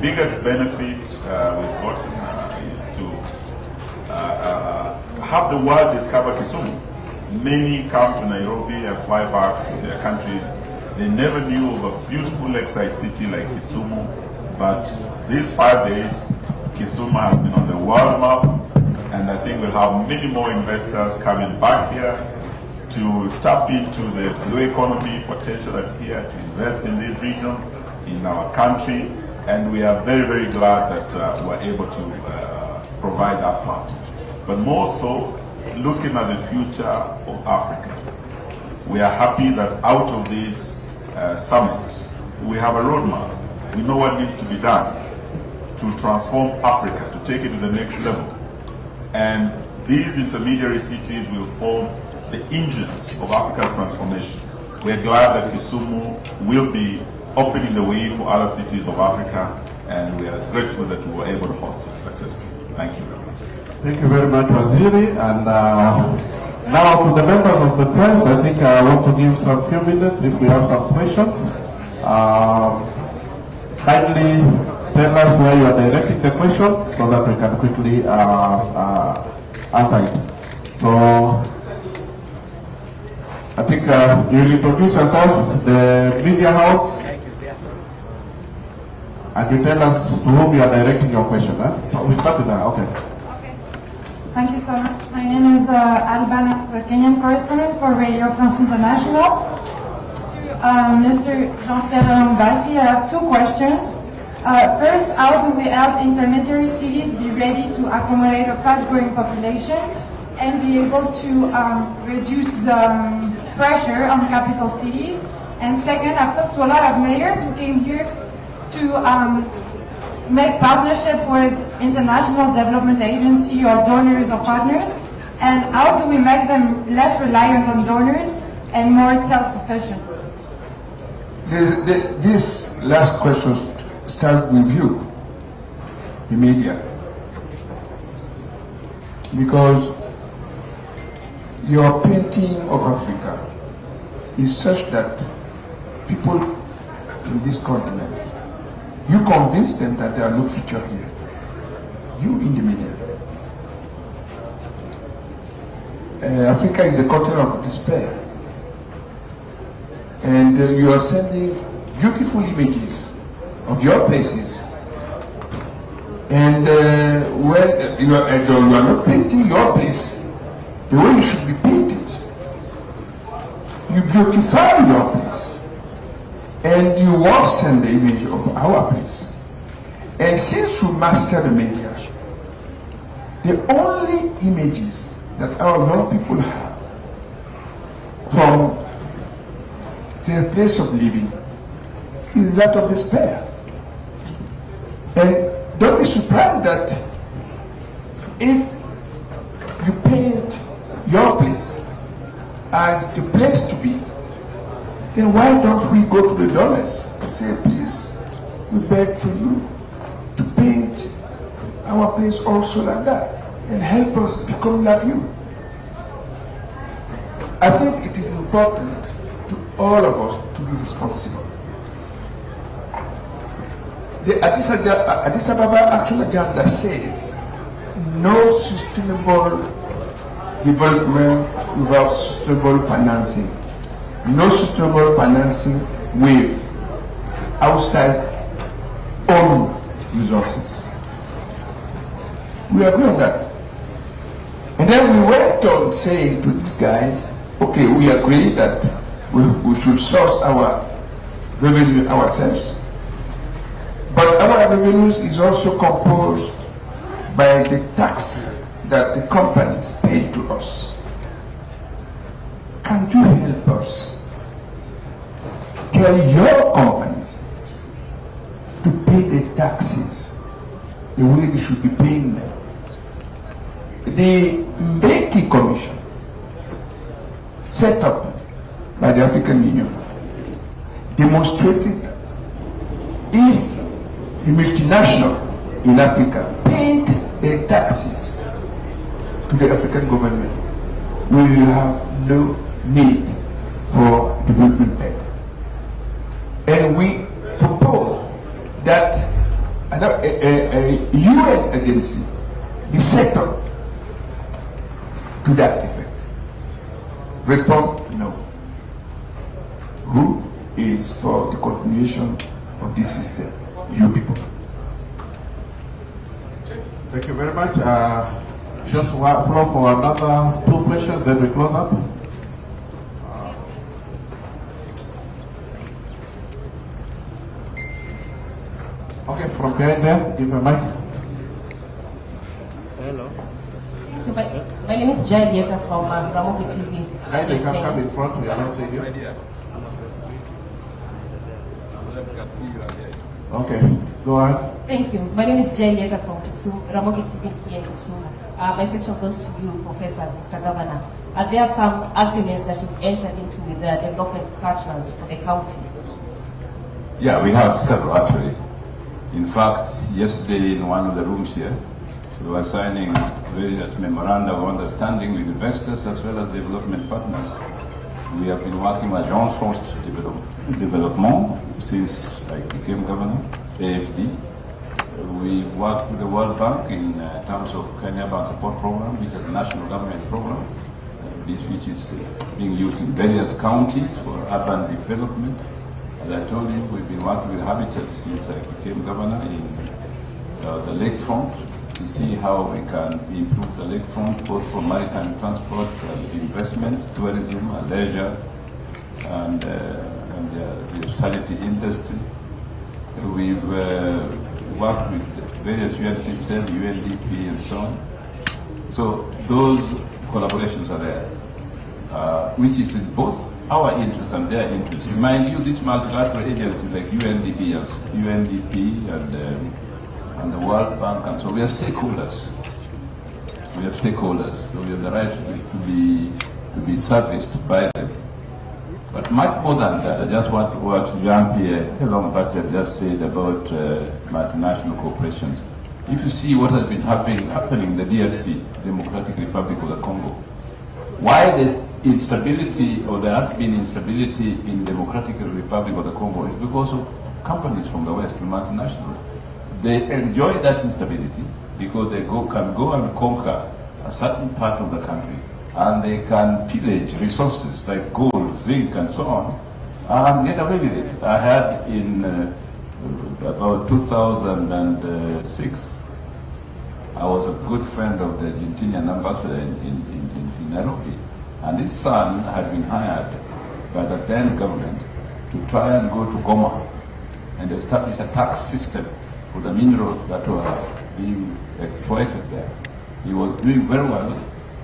biggest benefit we've gotten is to have the world discover Kisumu. Many come to Nairobi and fly back to their countries. They never knew of a beautiful lakeside city like Kisumu, but these 5 days, Kisumu has been on the world map, and I think we'll have many more investors coming back here to tap into the blue economy potential that's here, to invest in this region, in our country, and we are very, very glad that we're able to provide that platform. But more so, looking at the future of Africa, we are happy that out of this summit, we have a roadmap. We know what needs to be done to transform Africa, to take it to the next level. And these intermediary cities will form the engines of Africa's transformation. We're glad that Kisumu will be opening the way for other cities of Africa, and we are grateful that we were able to host it successfully. Thank you very much. Thank you very much, Waziri. And now to the members of the press, I think I want to give some few minutes if we have some questions. Kindly tell us where you are directing the question so that we can quickly answer it. So, I think you'll introduce yourself, the media house, and you tell us to whom you are directing your question. So we start with that. Okay. Thank you so much. My name is Albana, the Kenyan correspondent for Radio France International. To Mr. Jean-Pierre Mbasi, I have two questions. First, how do we help intermediary cities be ready to accommodate a fast-growing population and be able to reduce pressure on capital cities? And second, I've talked to a lot of mayors who came here to make partnership with international development agency or donors or partners, and how do we make them less reliant on donors and more self-sufficient? This last question start with you, the media, because your painting of Africa is such that people in this continent, you convince them that there are no future here. You in the media. Africa is a continent of despair. And you are sending beautiful images of your places. And when you are not painting your place the way it should be painted, you beautify your place. And you won't send the image of our place. And since you master the media, the only images that our young people have from their place of living is that of despair. And don't be surprised that if you paint your place as the place to be, then why don't we go to the donors and say, please, we beg for you to paint our place also like that and help us become like you. I think it is important to all of us to be responsible. The Addis Ababa Action Agenda says no sustainable development without sustainable financing. No suitable financing with outside own resources. We agree on that. And then we went on saying to these guys, okay, we agree that we should source our revenue ourselves, but our revenues is also composed by the tax that the companies pay to us. Can you help us tell your companies to pay the taxes the way they should be paying them? The Mbeki Commission set up by the African Union demonstrated that if the multinational in Africa paid their taxes to the African government, we will have no need for development aid. And we propose that a UN agency is set up to that effect? Respond, no. Who is for the continuation of this system? You people. Thank you very much. Just floor for another 2 questions, then we close up. Okay, from behind there, give a mic. Hello. My name is Jai Dieta from Ramogi TV. Guys, they can come in front, we are not seeing you. Okay, go ahead. Thank you. My name is Jai Dieta from Kisumu, Ramogi TV here in Kisumu. My question goes to you, Professor, Mr. Governor. Are there some agreements that you've entered into with the development partners for the county? Yeah, we have several actually. In fact, yesterday in one of the rooms here, we were signing various memoranda of understanding with investors as well as development partners. We have been working with Agence France Development since I became governor, AFD. We work with the World Bank in terms of Kenya Bank Support Program, which is a national government program, which is being used in various counties for urban development. As I told you, we've been working with Habitats since I became governor in the lakefront to see how we can improve the lakefront, both for maritime transport, investments, tourism, leisure, and the hospitality industry. We've worked with various UN systems, UNDP, and so on. So those collaborations are there, which is in both our interest and their interest. Remind you, these multilateral agencies like UNDP and the World Bank, and so we are stakeholders. We have stakeholders, so we have the right to be serviced by them. But much more than that, I just want what Jean-Pierre Lombasia just said about multinational corporations. If you see what has been happening in the DRC, Democratic Republic of the Congo, why there's instability, or there has been instability in Democratic Republic of the Congo, is because of companies from the West, the multinationals. They enjoy that instability because they can go and conquer a certain part of the country, and they can pillage resources like gold, zinc, and so on, and get away with it. I had in about 2006, I was a good friend of the Argentinian ambassador in Nairobi, and his son had been hired by the then government to try and go to Goma and establish a tax system for the minerals that were being exploited there. He was doing very well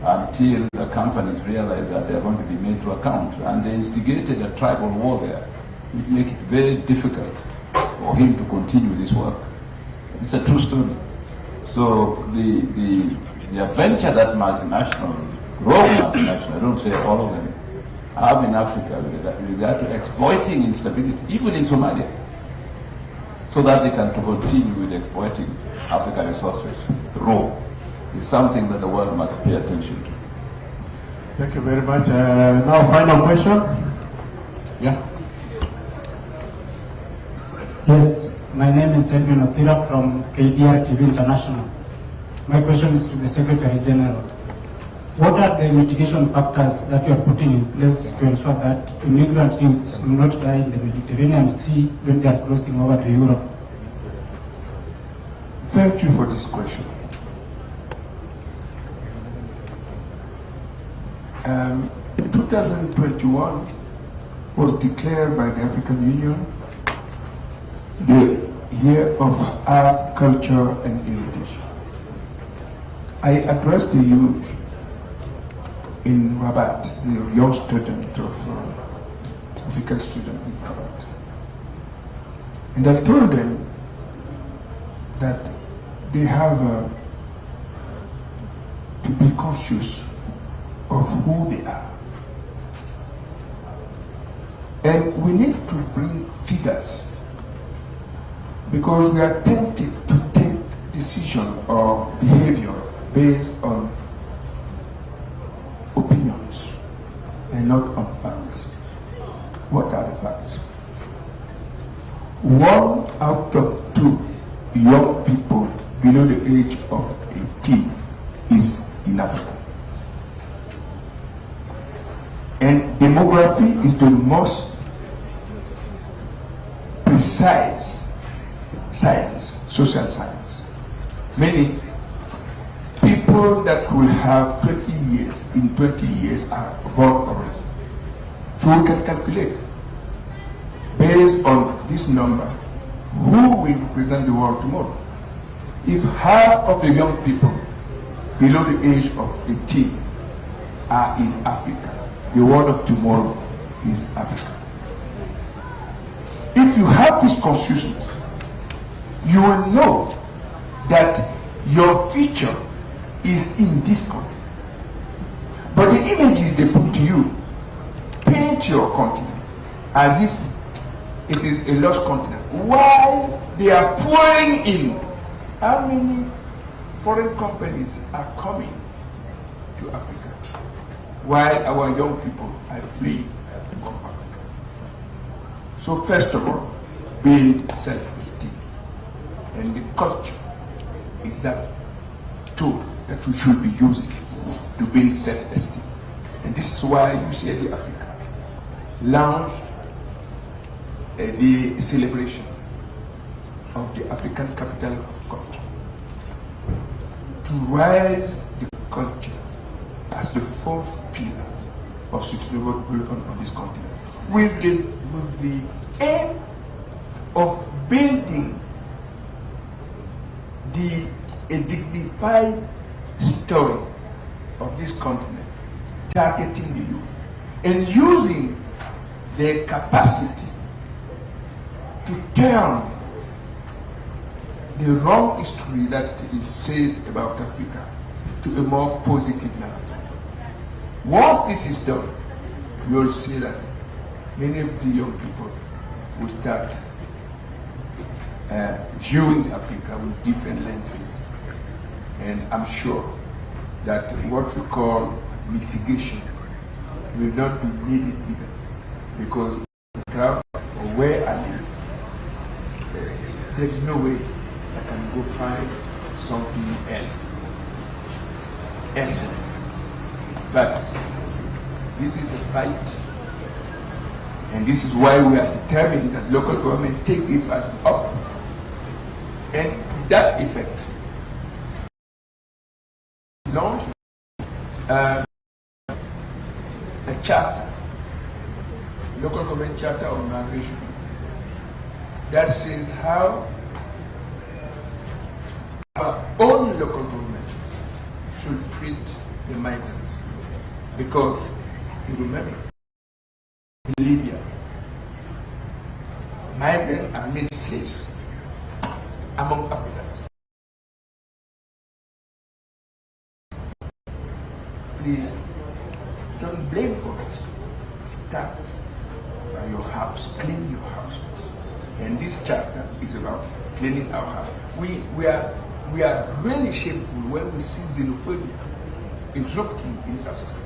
until the companies realized that they are going to be made to account, and they instigated a tribal war there, which made it very difficult for him to continue this work. It's a true story. So the adventure that multinational, rogue multinational, I don't say all of them, have in Africa with regard to exploiting instability, even in Somalia, so that they can continue with exploiting African resources, raw, is something that the world must pay attention to. Thank you very much. Now, final question. Yeah. Yes, my name is Edwin Othira from KBR TV International. My question is to the Secretary General. What are the mitigation factors that you are putting in place to ensure that immigrant youths will not die in the Mediterranean Sea when they are crossing over to Europe? Thank you for this question. 2021 was declared by the African Union the Year of Art, Culture and Heritage. I addressed the youth in Rabat, the young student African student in Rabat. And I told them that they have to be conscious of who they are. And we need to bring figures, because we are tempted to take decision or behavior based on opinions and not on facts. What are the facts? 1 out of 2 young young people below the age of 18 is in Africa. And demography is the most precise science, social science. Meaning, people that will have 20 years, in 20 years are born already. So we can calculate, based on this number, who will represent the world tomorrow. If half of the young people below the age of 18 are in Africa, the world of tomorrow is Africa. If you have this consciousness, you will know that your future is in this continent. But the images they put to you paint your continent as if it is a lost continent, while they are pouring in. How many foreign companies are coming to Africa, while our young people are fleeing from Africa? So first of all, build self-esteem. And the culture is that tool that we should be using to build self-esteem. And this is why you see the Africa launched the celebration of the African capital of culture, to raise the culture as the fourth pillar of sustainable development on this continent, with the aim of building a dignified story of this continent, targeting the youth, and using their capacity to turn the wrong history that is said about Africa to a more positive narrative. Once this is done, you will see that many of the young people will start viewing Africa with different lenses. And I'm sure that what we call mitigation will not be needed even, because where I live, there is no way I can go find something else elsewhere. But this is a fight, and this is why we are determined that local government take this as up. And to that effect, launch a charter, local government charter on migration, that says how our own local government should treat the migrants. Because you remember, in Libya, migrants are made slaves among Africans. Please don't blame others. Start by your house. Clean your house first. And this chapter is about cleaning our house. We are really shameful when we see xenophobia erupting in South Africa.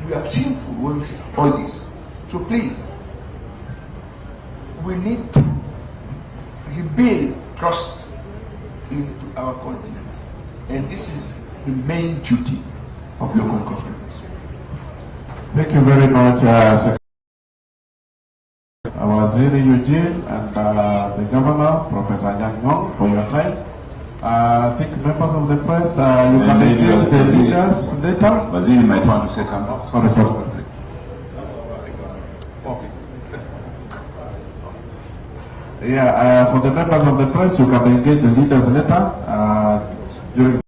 We are shameful when we see all this. So please, we need to rebuild trust into our continent. And this is the main duty of local governments. Thank you very much, Waziri Eugene and the Governor, Professor Nyang'ong, for your time. I think members of the press, you can engage the leaders later. Waziri might want to say something. Sorry. Yeah, for the members of the press, you can engage the leaders later during